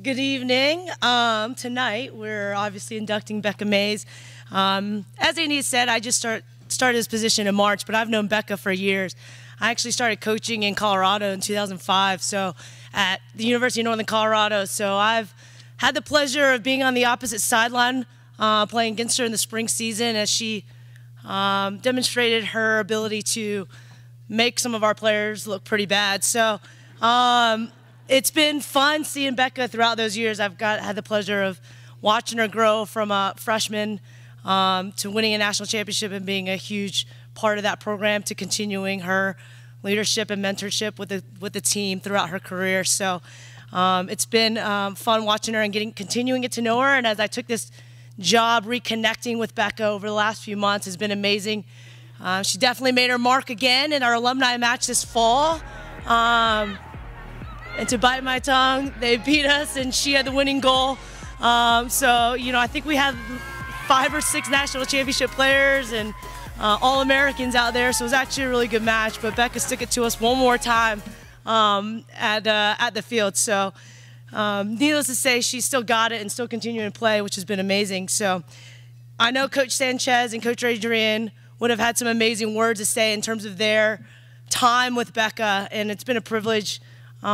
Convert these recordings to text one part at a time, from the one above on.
Good evening. Tonight we're obviously inducting Becca Mays. As Andy said, I just started this position in March, but I've known Becca for years. I actually started coaching in Colorado in 2005, so at the University of Northern Colorado. So I've had the pleasure of being on the opposite sideline, playing against her in the spring season as she demonstrated her ability to make some of our players look pretty bad. So it's been fun seeing Becca throughout those years. I've had the pleasure of watching her grow from a freshman to winning a national championship and being a huge part of that program, to continuing her leadership and mentorship with the team throughout her career. So it's been fun watching her and continuing to get to know her. And as I took this job, reconnecting with Becca over the last few months has been amazing. She definitely made her mark again in our alumni match this fall. And to bite my tongue, they beat us, and she had the winning goal. So, you know, I think we had 5 or 6 national championship players and All-Americans out there, so it was actually a really good match. But Becca stuck it to us one more time at the field. So, needless to say, she still got it and still continuing to play, which has been amazing. So, I know Coach Sanchez and Coach Adrian would have had some amazing words to say in terms of their time with Becca, and it's been a privilege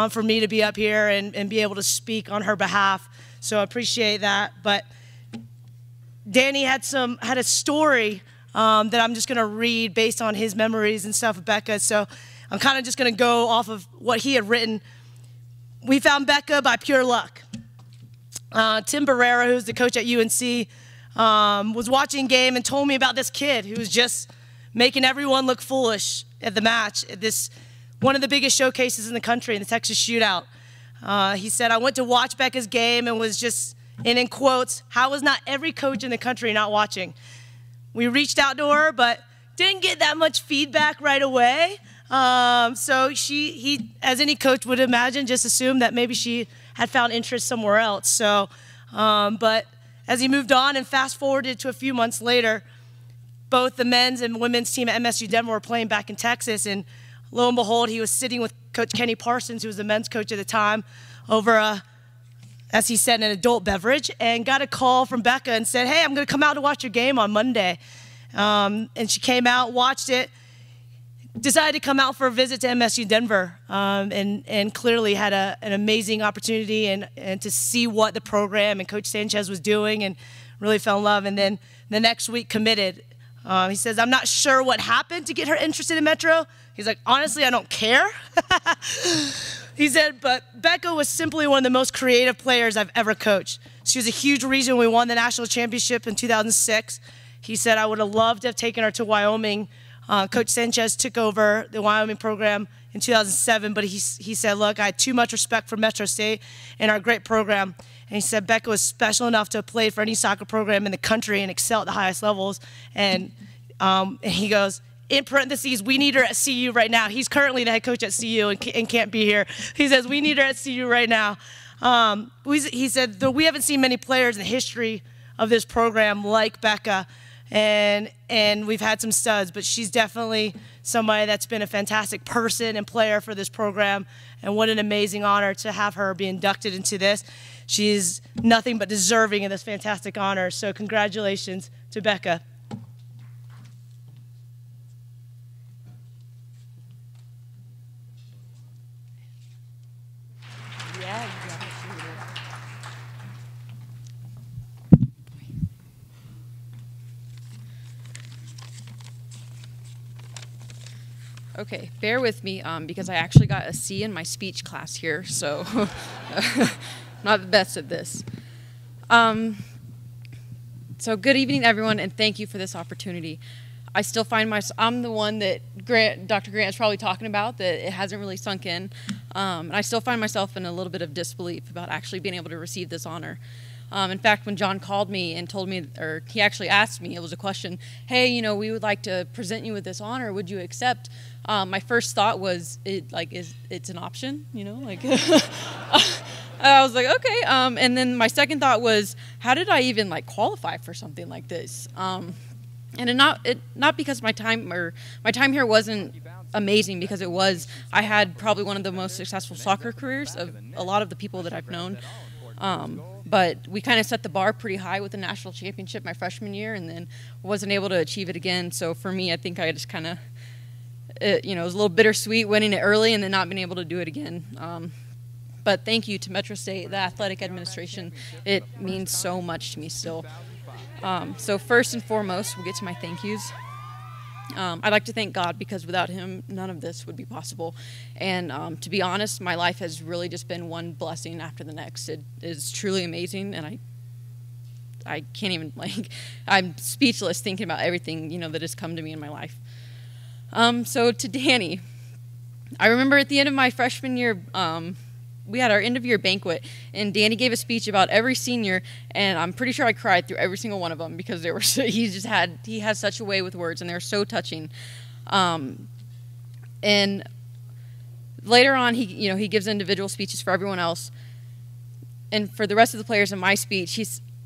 for me to be up here and be able to speak on her behalf. So I appreciate that. But Danny had a story that I'm just going to read based on his memories and stuff of Becca. So I'm kind of just going to go off of what he had written. We found Becca by pure luck. Tim Barrera, who's the coach at UNC, was watching a game and told me about this kid who was just making everyone look foolish at the match, at one of the biggest showcases in the country, in the Texas Shootout. He said, I went to watch Becca's game and was just, and in quotes, how was not every coach in the country not watching? We reached out to her, but didn't get that much feedback right away. So he, as any coach would imagine, just assumed that maybe she had found interest somewhere else. So, but as he moved on and fast forwarded to a few months later, both the men's and women's team at MSU Denver were playing back in Texas, and lo and behold, he was sitting with Coach Kenny Parsons, who was the men's coach at the time, over as he said, an adult beverage, and got a call from Becca and said, hey, I'm going to come out to watch your game on Monday. And she came out, watched it, decided to come out for a visit to MSU Denver, and clearly had an amazing opportunity and to see what the program and Coach Sanchez was doing, and really fell in love. And then the next week committed. He says, I'm not sure what happened to get her interested in Metro. He's like, honestly, I don't care. He said, but Becca was simply one of the most creative players I've ever coached. She was a huge reason we won the national championship in 2006. He said, I would have loved to have taken her to Wyoming. Coach Sanchez took over the Wyoming program in 2007, but he said, look, I had too much respect for Metro State and our great program. And he said Becca was special enough to have played for any soccer program in the country and excel at the highest levels. And he goes, in parentheses, we need her at CU right now. He's currently the head coach at CU and can't be here. He says, we need her at CU right now. He said, though we haven't seen many players in the history of this program like Becca, and we've had some studs, but she's definitely somebody that's been a fantastic person and player for this program, and what an amazing honor to have her be inducted into this. She's nothing but deserving of this fantastic honor, so congratulations to Becca. Okay, bear with me because I actually got a C in my speech class here, so not the best at this. So good evening, everyone, and thank you for this opportunity. I still find myself, I'm the one that Dr. Grant is probably talking about, that it hasn't really sunk in. And I still find myself in a little bit of disbelief about actually being able to receive this honor. In fact, when John called me and told me, or he actually asked me, it was a question, hey, you know, we would like to present you with this honor, would you accept? My first thought was, it's an option, you know, like, I was like, okay. And then my second thought was, how did I even like qualify for something like this? And not because my time here wasn't amazing, because I had probably one of the most successful soccer careers of a lot of the people that I've known. But we kind of set the bar pretty high with the national championship my freshman year, and then wasn't able to achieve it again. So for me, I think I just kind of, it was a little bittersweet winning it early and then not being able to do it again. But thank you to Metro State, the athletic administration. It means so much to me still. So first and foremost, we'll get to my thank yous. I'd like to thank God, because without him, none of this would be possible. And to be honest, my life has really just been one blessing after the next. It is truly amazing, and I can't even, I'm speechless thinking about everything, that has come to me in my life. So to Danny, I remember at the end of my freshman year, we had our end-of-year banquet, and Danny gave a speech about every senior, and I'm pretty sure I cried through every single one of them, because they were he has such a way with words, and they're so touching. And later on, he gives individual speeches for everyone else, and for the rest of the players in my speech,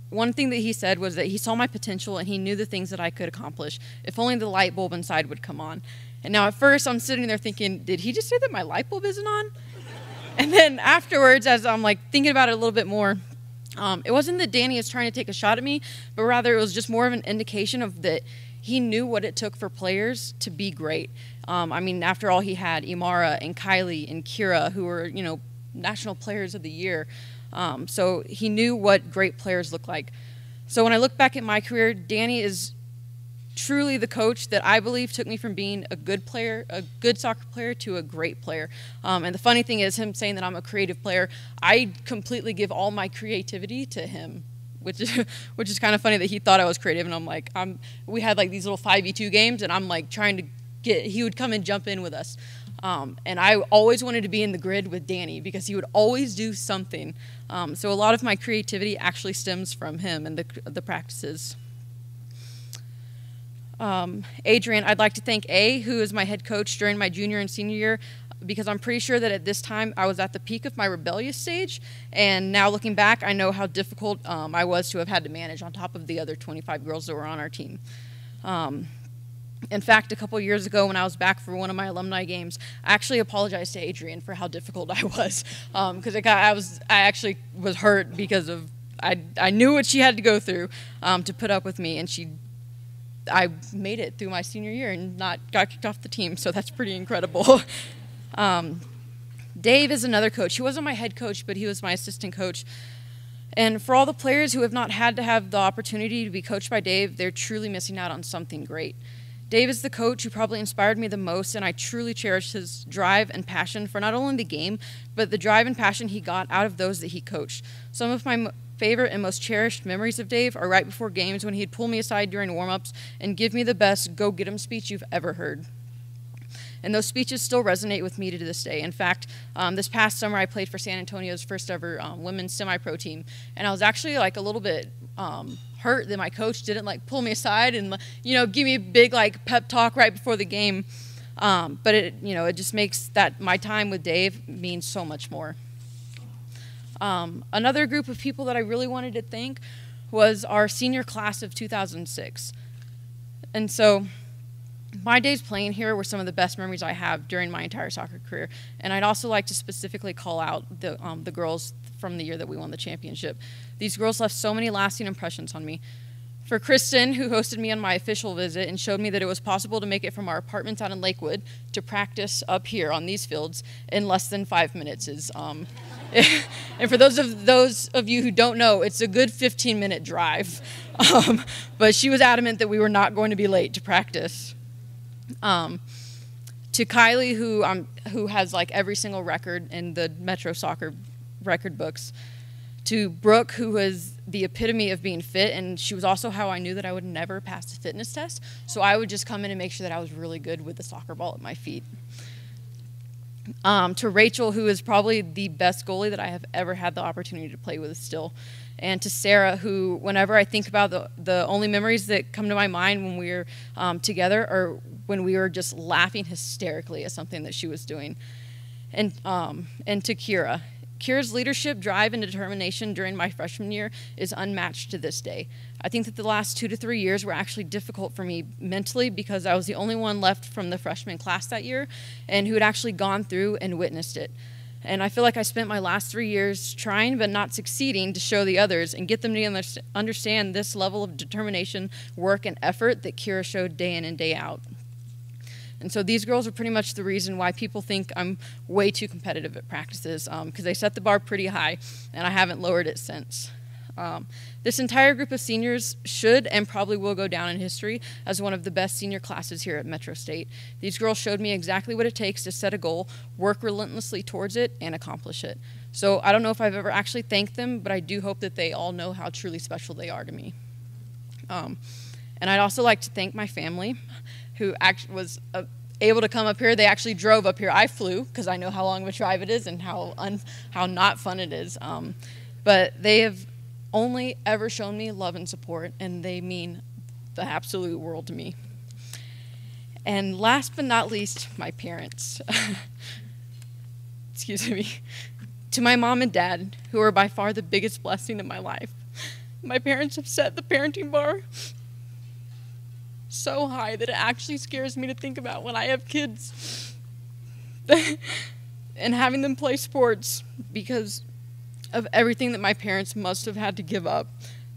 one thing that he said was that he saw my potential and he knew the things that I could accomplish if only the light bulb inside would come on. And now at first, I'm sitting there thinking, did he just say that my light bulb isn't on? And then afterwards, as I'm thinking about it a little bit more, it wasn't that Danny is trying to take a shot at me, but rather it was just more of an indication of that he knew what it took for players to be great. After all, he had Imara and Kylie and Kira, who were, national players of the year. So he knew what great players look like. So when I look back at my career, Danny is truly the coach that I believe took me from being a good player, a good soccer player, to a great player. And the funny thing is, him saying that I'm a creative player, I completely give all my creativity to him, which is kind of funny that he thought I was creative. And we had these little 5v2 games, and I'm trying to he would come and jump in with us. And I always wanted to be in the grid with Danny, because he would always do something. So a lot of my creativity actually stems from him and the practices. Adrian, I'd like to thank who is my head coach during my junior and senior year, because I'm pretty sure that at this time I was at the peak of my rebellious stage, and now looking back, I know how difficult I was to have had to manage on top of the other 25 girls that were on our team. In fact, a couple years ago when I was back for one of my alumni games, I actually apologized to Adrian for how difficult I was, because I actually was hurt because of I knew what she had to go through to put up with me, and I made it through my senior year and not got kicked off the team, so that's pretty incredible. Dave is another coach. He wasn't my head coach, but he was my assistant coach. And for all the players who have not had to have the opportunity to be coached by Dave, they're truly missing out on something great. Dave is the coach who probably inspired me the most, and I truly cherish his drive and passion for not only the game, but the drive and passion he got out of those that he coached. Some of my favorite and most cherished memories of Dave are right before games, when he'd pull me aside during warm-ups and give me the best go-get-'em speech you've ever heard. And those speeches still resonate with me to this day. In fact, this past summer I played for San Antonio's first ever women's semi-pro team, and I was actually a little bit hurt that my coach didn't pull me aside and give me a big pep talk right before the game. But it just makes that my time with Dave mean so much more. Another group of people that I really wanted to thank was our senior class of 2006. And so my days playing here were some of the best memories I have during my entire soccer career. And I'd also like to specifically call out the girls from the year that we won the championship. These girls left so many lasting impressions on me. For Kristen, who hosted me on my official visit and showed me that it was possible to make it from our apartments out in Lakewood to practice up here on these fields in less than 5 minutes. And for those of you who don't know, it's a good 15-minute drive. But she was adamant that we were not going to be late to practice. To Kylie, who has every single record in the Metro Soccer record books. To Brooke, who was the epitome of being fit, and she was also how I knew that I would never pass the fitness test. So I would just come in and make sure that I was really good with the soccer ball at my feet. To Rachel, who is probably the best goalie that I have ever had the opportunity to play with still. And to Sarah, who, whenever I think about the only memories that come to my mind when we were together are when we were just laughing hysterically at something that she was doing. And to Kira. Kira's leadership, drive, and determination during my freshman year is unmatched to this day. I think that the last 2 to 3 years were actually difficult for me mentally, because I was the only one left from the freshman class that year and who had actually gone through and witnessed it. And I feel like I spent my last 3 years trying but not succeeding to show the others and get them to understand this level of determination, work, and effort that Kira showed day in and day out. And so these girls are pretty much the reason why people think I'm way too competitive at practices, because they set the bar pretty high, and I haven't lowered it since. This entire group of seniors should and probably will go down in history as one of the best senior classes here at Metro State. These girls showed me exactly what it takes to set a goal, work relentlessly towards it, and accomplish it. So I don't know if I've ever actually thanked them, but I do hope that they all know how truly special they are to me. And I'd also like to thank my family, who was able to come up here. They actually drove up here. I flew because I know how long of a drive it is and how not fun it is. But they have only ever shown me love and support, and they mean the absolute world to me. And last but not least, my parents. Excuse me. To my mom and dad, who are by far the biggest blessing in my life. My parents have set the parenting bar so high that it actually scares me to think about when I have kids and having them play sports because of everything that my parents must have had to give up.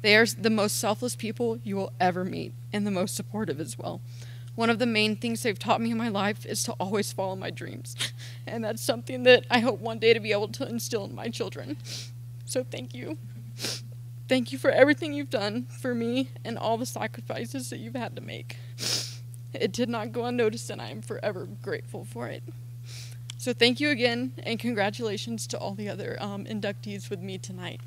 They are the most selfless people you will ever meet, and the most supportive as well. One of the main things they've taught me in my life is to always follow my dreams, and that's something that I hope one day to be able to instill in my children. So thank you. Thank you for everything you've done for me and all the sacrifices that you've had to make. It did not go unnoticed, and I am forever grateful for it. So thank you again, and congratulations to all the other inductees with me tonight.